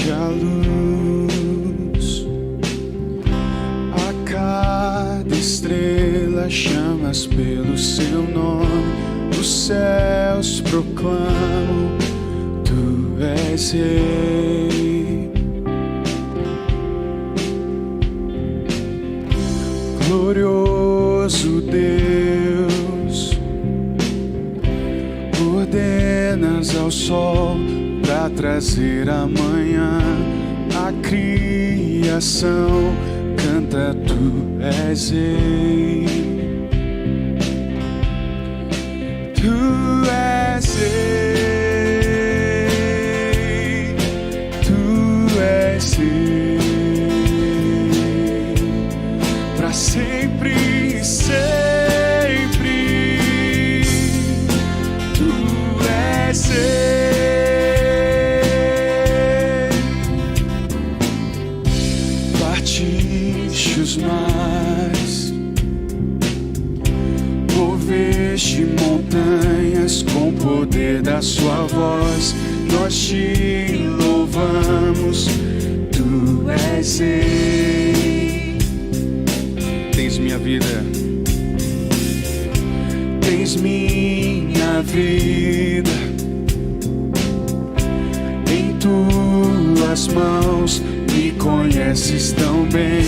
brilhe a luz. A cada estrela chamas pelo seu nome. Os céus proclamam, tu és Rei. Glorioso Deus, ordenas ao sol para trazer a manhã. A criação canta, tu és Rei. Tu és Rei, tu és Rei, pra sempre e sempre. Tu és Rei. Partiste os mares, moveste montanhas com o poder da sua voz. Nós te louvamos, tu és Rei. Tens minha vida, tens minha vida em tuas mãos. Me conheces tão bem,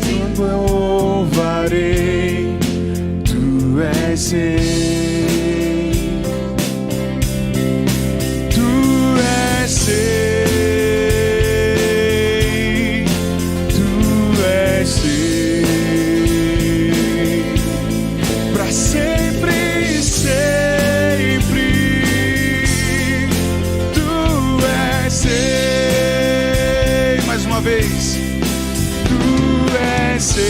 quando eu louvarei, tu és Rei. Tu és Rei, tu és Rei, pra sempre e sempre. Tu és Rei. Mais uma vez. Tu és Rei,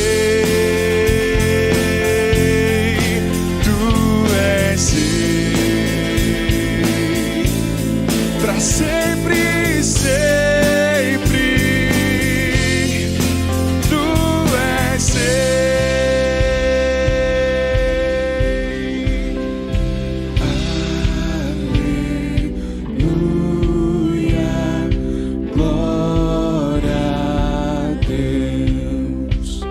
tu és Rei, pra sempre e sempre. Tu és Rei. Aleluia, glória a Deus.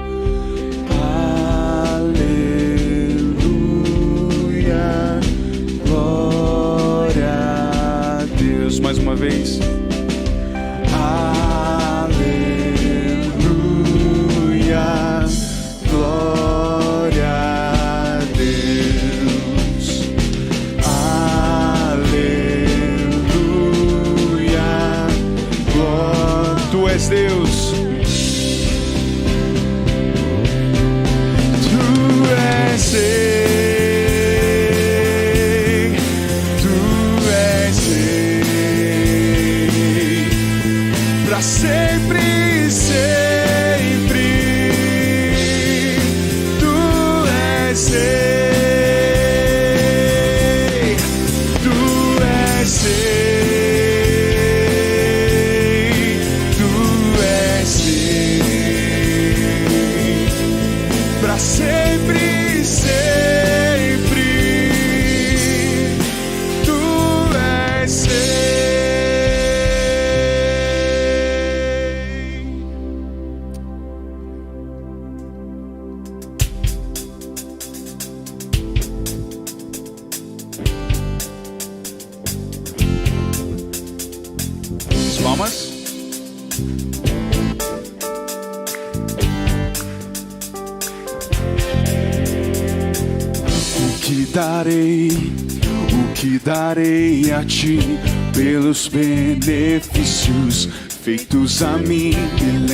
Aleluia, glória a Deus. Mais uma vez. Aleluia, glória a Deus. Aleluia, glória. Tu és Deus. Tu és Rei, tu és Rei, pra sempre e sempre. Tu és Rei, tu és Rei, tu és Rei, pra sempre e sempre. Tu és Rei. As palmas. O que darei a ti pelos benefícios feitos a mim? Me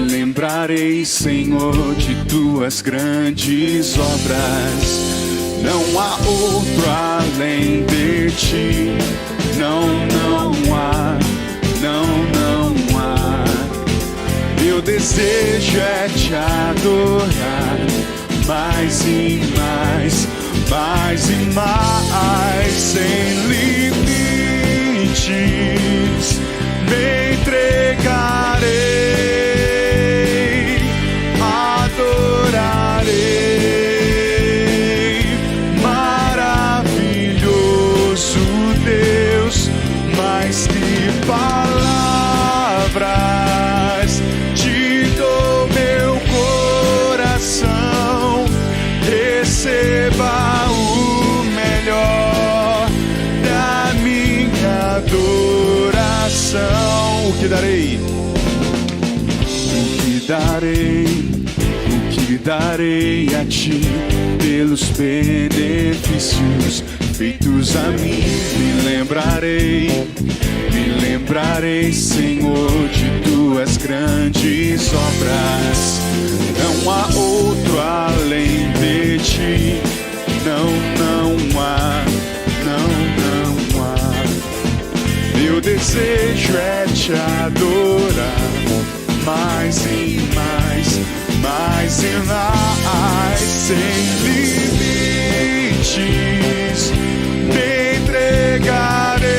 lembrarei, Senhor, de tuas grandes obras. Não há outro além de ti. Não há, não há. Meu desejo é te adorar mais e mais, mais e mais, sem limites. Me entregarei, adorarei. Maravilhoso Deus, mais que que darei? O que darei a ti pelos benefícios feitos a mim? Me lembrarei, Senhor, de tuas grandes obras. Não há outro além de ti, não há. Meu desejo é te adorar mais e mais, mais e mais, sem limites, me entregarei,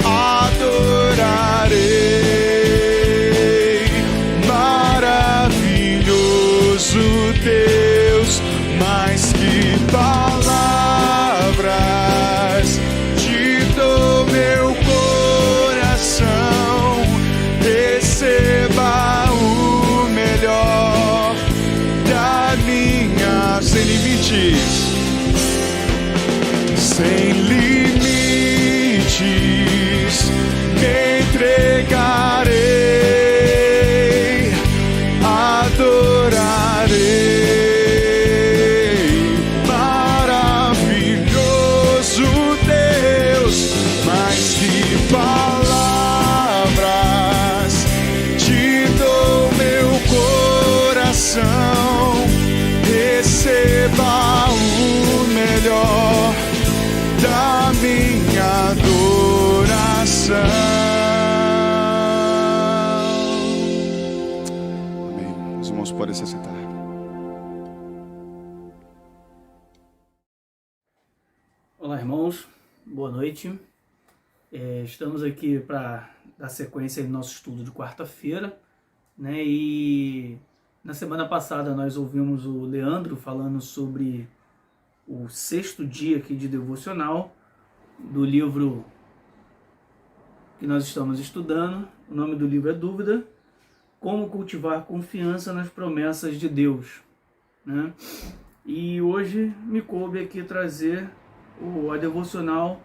adorarei, maravilhoso Deus, mais que palavras, te dou meu coração, receba o melhor da minha, sem limites, sem limites, me entregarei, adorarei, maravilhoso Deus, mais que palavras, te dou meu coração, receba o melhor da minha adoração. Amém. Os irmãos podem se sentar. Olá, irmãos, boa noite. Estamos aqui para dar sequência ao nosso estudo de quarta-feira, né? E na semana passada nós ouvimos o Leandro falando sobre o 6º dia aqui de devocional do livro que nós estamos estudando. O nome do livro é Dúvida: Como cultivar confiança nas promessas de Deus, né? E hoje me coube aqui trazer a devocional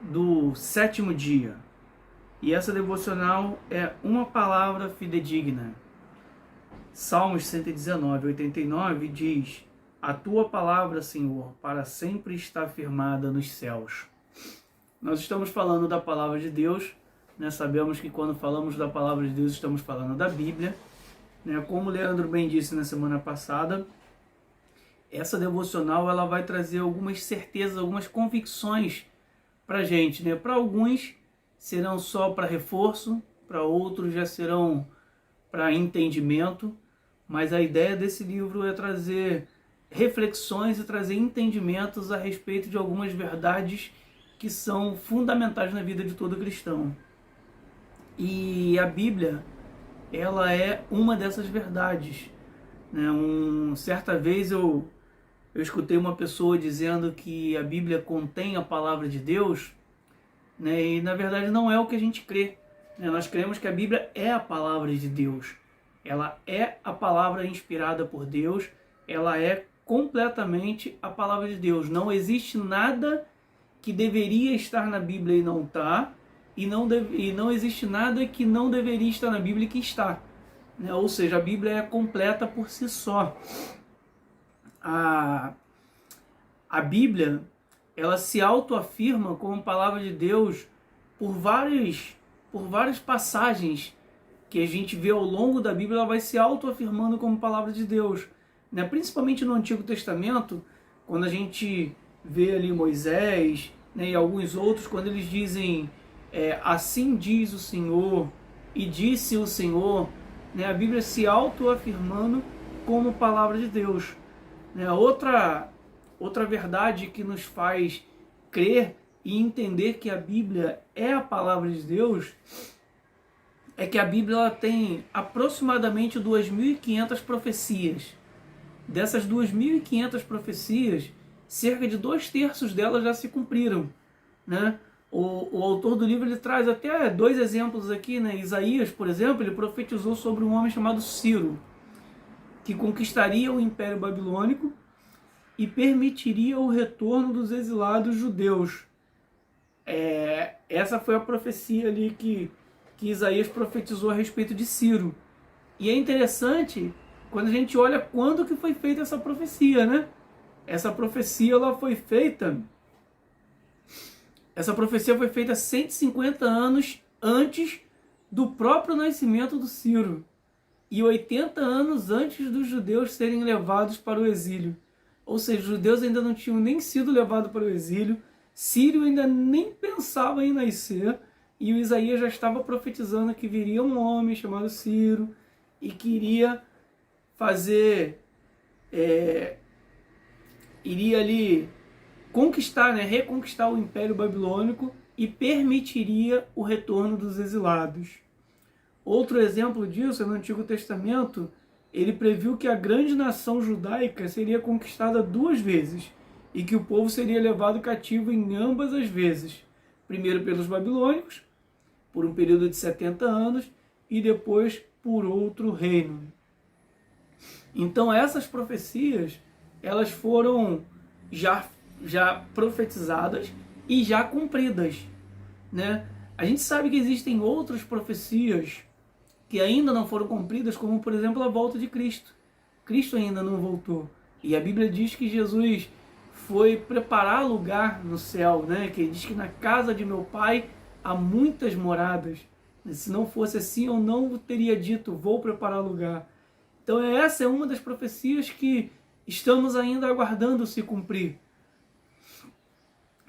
do 7º dia. E essa devocional é uma palavra fidedigna. Salmos 119, 89 diz: a tua palavra, Senhor, para sempre está firmada nos céus. Nós estamos falando da palavra de Deus, né? Sabemos que quando falamos da palavra de Deus estamos falando da Bíblia, né? Como o Leandro bem disse na semana passada, essa devocional ela vai trazer algumas certezas, algumas convicções para a gente, né? Para alguns serão só para reforço, para outros já serão para entendimento, mas a ideia desse livro é trazer reflexões e trazer entendimentos a respeito de algumas verdades que são fundamentais na vida de todo cristão. E a Bíblia, ela é uma dessas verdades, né? Certa vez eu escutei uma pessoa dizendo que a Bíblia contém a palavra de Deus, né? E na verdade não é o que a gente crê, né? Nós cremos que a Bíblia é a palavra de Deus, ela é a palavra inspirada por Deus, ela é completamente a palavra de Deus. Não existe nada que deveria estar na Bíblia e não está, e não existe nada que não deveria estar na Bíblia e que está, né? Ou seja, a Bíblia é completa por si só. A Bíblia, ela se autoafirma como palavra de Deus por várias passagens que a gente vê ao longo da Bíblia. Ela vai se autoafirmando como palavra de Deus, né? Principalmente no Antigo Testamento, quando a gente vê ali Moisés, né, e alguns outros, quando eles dizem assim diz o Senhor e disse o Senhor, né? A Bíblia se autoafirmando como palavra de Deus, né? Outra verdade que nos faz crer e entender que a Bíblia é a palavra de Deus é que a Bíblia ela tem aproximadamente 2.500 profecias. Dessas 2.500 profecias, cerca de 2/3 delas já se cumpriram, né? O autor do livro ele traz até 2 exemplos aqui, né? Isaías, por exemplo, ele profetizou sobre um homem chamado Ciro, que conquistaria o Império Babilônico e permitiria o retorno dos exilados judeus. essa foi a profecia ali que Isaías profetizou a respeito de Ciro. E é interessante quando a gente olha quando que foi feita essa profecia, né? Essa profecia foi feita 150 anos antes do próprio nascimento do Ciro e 80 anos antes dos judeus serem levados para o exílio. Ou seja, os judeus ainda não tinham nem sido levados para o exílio, Ciro ainda nem pensava em nascer, e o Isaías já estava profetizando que viria um homem chamado Ciro e que iria fazer, iria ali conquistar, reconquistar o Império Babilônico e permitiria o retorno dos exilados. Outro exemplo disso é no Antigo Testamento. Ele previu que a grande nação judaica seria conquistada 2 vezes e que o povo seria levado cativo em ambas as vezes. Primeiro pelos babilônicos, por um período de 70 anos, e depois por outro reino. Então essas profecias, elas foram já profetizadas e já cumpridas, né? A gente sabe que existem outras profecias que ainda não foram cumpridas, como por exemplo a volta de Cristo. Cristo ainda não voltou. E a Bíblia diz que Jesus foi preparar lugar no céu, né? Que diz que na casa de meu Pai há muitas moradas. Se não fosse assim, eu não teria dito, vou preparar lugar. Então essa é uma das profecias que estamos ainda aguardando se cumprir.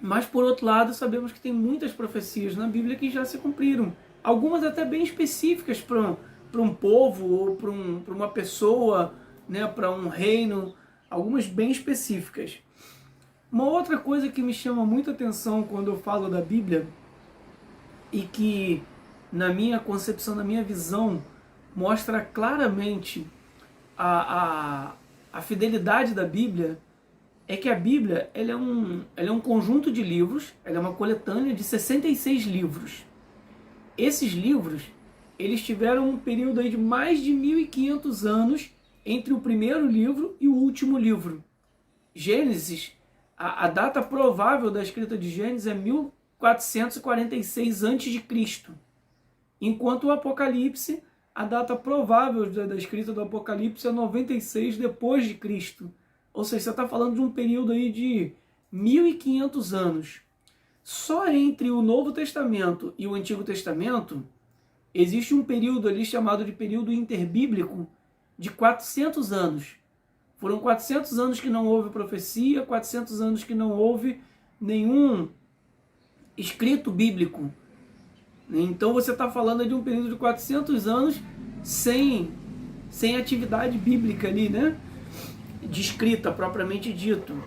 Mas por outro lado, sabemos que tem muitas profecias na Bíblia que já se cumpriram. Algumas até bem específicas para um povo ou para uma pessoa, né, para um reino, algumas bem específicas. Uma outra coisa que me chama muita atenção quando eu falo da Bíblia e que na minha concepção, na minha visão, mostra claramente a fidelidade da Bíblia, é que a Bíblia ela é um conjunto de livros, ela é uma coletânea de 66 livros. Esses livros, eles tiveram um período aí de mais de 1.500 anos entre o primeiro livro e o último livro. Gênesis, a data provável da escrita de Gênesis é 1446 a.C., enquanto o Apocalipse, a data provável da escrita do Apocalipse é 96 depois de Cristo. Ou seja, você está falando de um período aí de 1.500 anos. Só entre o Novo Testamento e o Antigo Testamento existe um período ali chamado de período interbíblico de 400 anos. Foram 400 anos que não houve profecia, 400 anos que não houve nenhum escrito bíblico. Então você está falando de um período de 400 anos sem atividade bíblica ali, né? De escrita propriamente dito.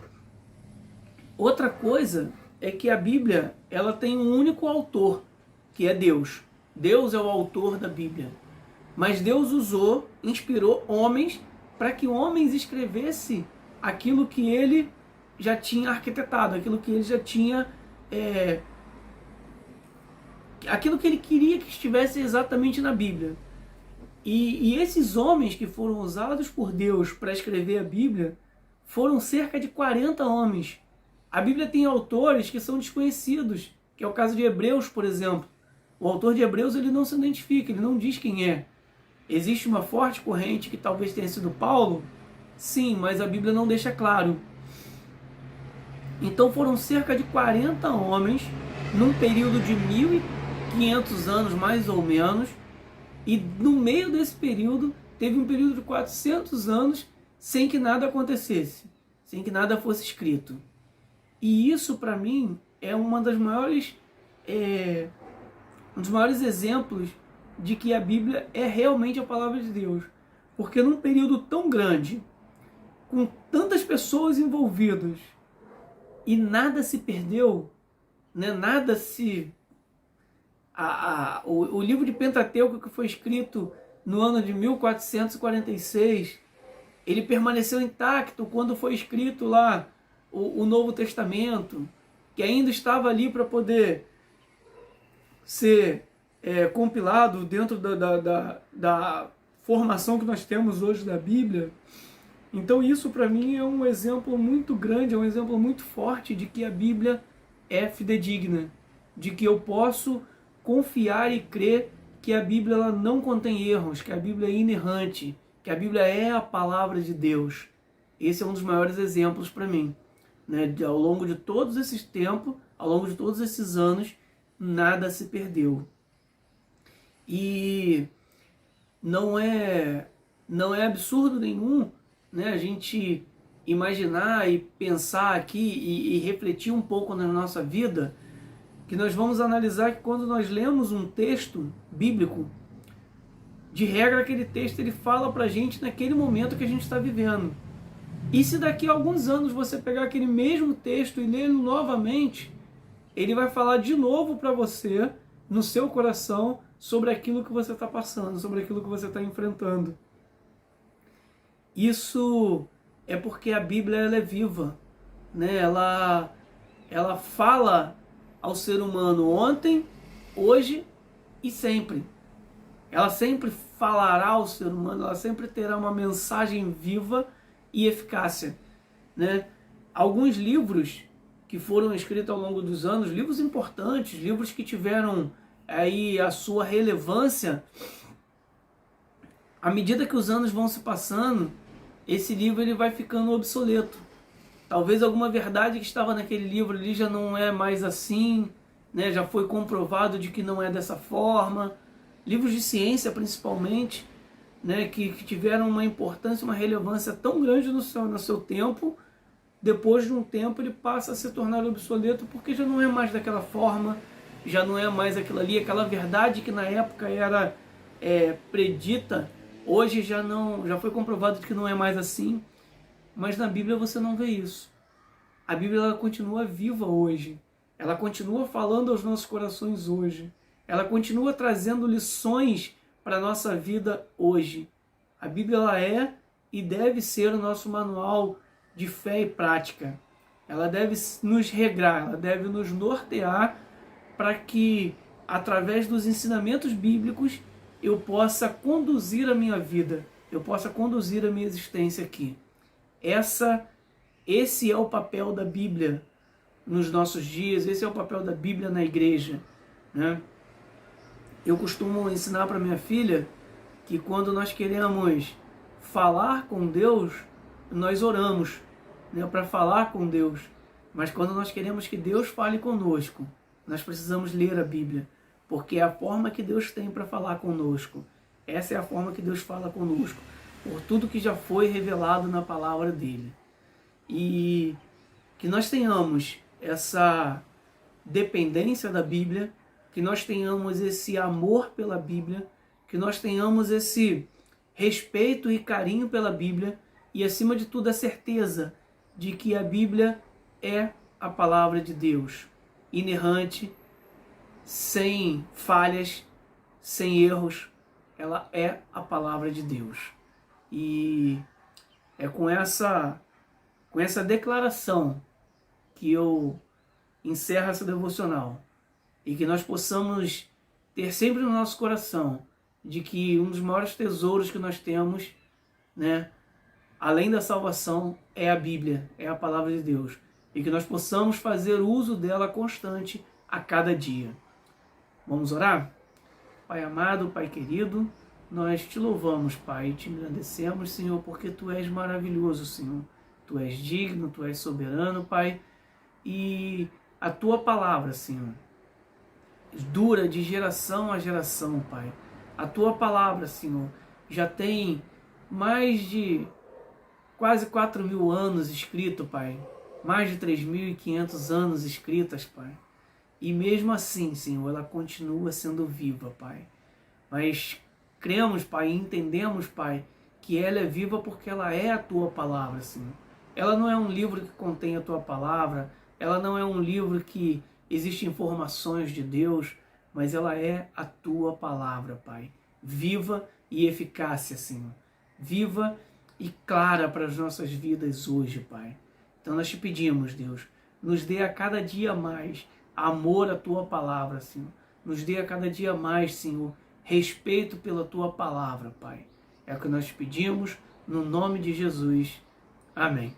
Outra coisa é que a Bíblia ela tem um único autor, que é Deus. Deus é o autor da Bíblia. Mas Deus inspirou homens para que homens escrevessem aquilo que ele já tinha arquitetado, aquilo que ele já tinha... aquilo que ele queria que estivesse exatamente na Bíblia. E esses homens que foram usados por Deus para escrever a Bíblia foram cerca de 40 homens. A Bíblia tem autores que são desconhecidos, que é o caso de Hebreus, por exemplo. O autor de Hebreus ele não se identifica, ele não diz quem é. Existe uma forte corrente que talvez tenha sido Paulo? Sim, mas a Bíblia não deixa claro. Então foram cerca de 40 homens num período de 1.500 anos, mais ou menos, e no meio desse período teve um período de 400 anos sem que nada acontecesse, sem que nada fosse escrito. E isso para mim é um dos maiores exemplos de que a Bíblia é realmente a palavra de Deus. Porque num período tão grande, com tantas pessoas envolvidas, e nada se perdeu, né? Nada se... O livro de Pentateuco, que foi escrito no ano de 1446, ele permaneceu intacto quando foi escrito lá o Novo Testamento, que ainda estava ali para poder ser compilado dentro da formação que nós temos hoje da Bíblia. Então isso para mim é um exemplo muito grande, é um exemplo muito forte de que a Bíblia é fidedigna, de que eu posso confiar e crer que a Bíblia ela não contém erros, que a Bíblia é inerrante, que a Bíblia é a palavra de Deus. Esse é um dos maiores exemplos para mim, né? Ao longo de todos esses tempos, ao longo de todos esses anos, nada se perdeu. E não é absurdo nenhum, né, a gente imaginar e pensar aqui e refletir um pouco na nossa vida, que nós vamos analisar que quando nós lemos um texto bíblico, de regra aquele texto ele fala pra gente naquele momento que a gente está vivendo. E se daqui a alguns anos você pegar aquele mesmo texto e ler novamente, ele vai falar de novo para você, no seu coração, sobre aquilo que você está passando, sobre aquilo que você está enfrentando. Isso é porque a Bíblia ela é viva, né? Ela fala ao ser humano ontem, hoje e sempre. Ela sempre falará ao ser humano, ela sempre terá uma mensagem viva e eficácia, né? Alguns livros que foram escritos ao longo dos anos, livros importantes, livros que tiveram aí a sua relevância, à medida que os anos vão se passando, esse livro ele vai ficando obsoleto. Talvez alguma verdade que estava naquele livro ali já não é mais assim, né? Já foi comprovado de que não é dessa forma. Livros de ciência, principalmente, né? que tiveram uma importância, uma relevância tão grande no seu tempo, depois de um tempo ele passa a se tornar obsoleto porque já não é mais daquela forma, já não é mais aquilo ali, aquela verdade que na época era predita, hoje já foi comprovado que não é mais assim. Mas na Bíblia você não vê isso. A Bíblia ela continua viva hoje, ela continua falando aos nossos corações hoje, ela continua trazendo lições para a nossa vida hoje. A Bíblia ela é e deve ser o nosso manual de fé e prática. Ela deve nos regrar, ela deve nos nortear para que, através dos ensinamentos bíblicos, eu possa conduzir a minha vida, eu possa conduzir a minha existência aqui. Esse é o papel da Bíblia nos nossos dias, esse é o papel da Bíblia na igreja, né? Eu costumo ensinar para minha filha que quando nós queremos falar com Deus, nós oramos, né, para falar com Deus. Mas quando nós queremos que Deus fale conosco, nós precisamos ler a Bíblia, porque é a forma que Deus tem para falar conosco. Essa é a forma que Deus fala conosco, por tudo que já foi revelado na palavra dele. E que nós tenhamos essa dependência da Bíblia, que nós tenhamos esse amor pela Bíblia, que nós tenhamos esse respeito e carinho pela Bíblia e, acima de tudo, a certeza de que a Bíblia é a palavra de Deus, inerrante, sem falhas, sem erros. Ela é a palavra de Deus. E é com essa declaração que eu encerro essa devocional, e que nós possamos ter sempre no nosso coração de que um dos maiores tesouros que nós temos, né, além da salvação, é a Bíblia, é a palavra de Deus, e que nós possamos fazer uso dela constante a cada dia. Vamos orar? Pai amado, Pai querido, nós te louvamos, Pai, e te agradecemos, Senhor, porque Tu és maravilhoso, Senhor. Tu és digno, Tu és soberano, Pai, e a Tua palavra, Senhor, dura de geração a geração, Pai. A Tua palavra, Senhor, já tem mais de quase 4.000 anos escrito, Pai. Mais de 3.500 anos escritas, Pai. E mesmo assim, Senhor, ela continua sendo viva, Pai. Mas cremos, Pai, e entendemos, Pai, que ela é viva porque ela é a Tua palavra, Senhor. Ela não é um livro que contém a Tua palavra, ela não é um livro que existem informações de Deus, mas ela é a Tua palavra, Pai. Viva e eficácia, Senhor. Viva e clara para as nossas vidas hoje, Pai. Então nós te pedimos, Deus, nos dê a cada dia mais amor à Tua palavra, Senhor. Nos dê a cada dia mais, Senhor, respeito pela Tua palavra, Pai. É o que nós te pedimos, no nome de Jesus. Amém.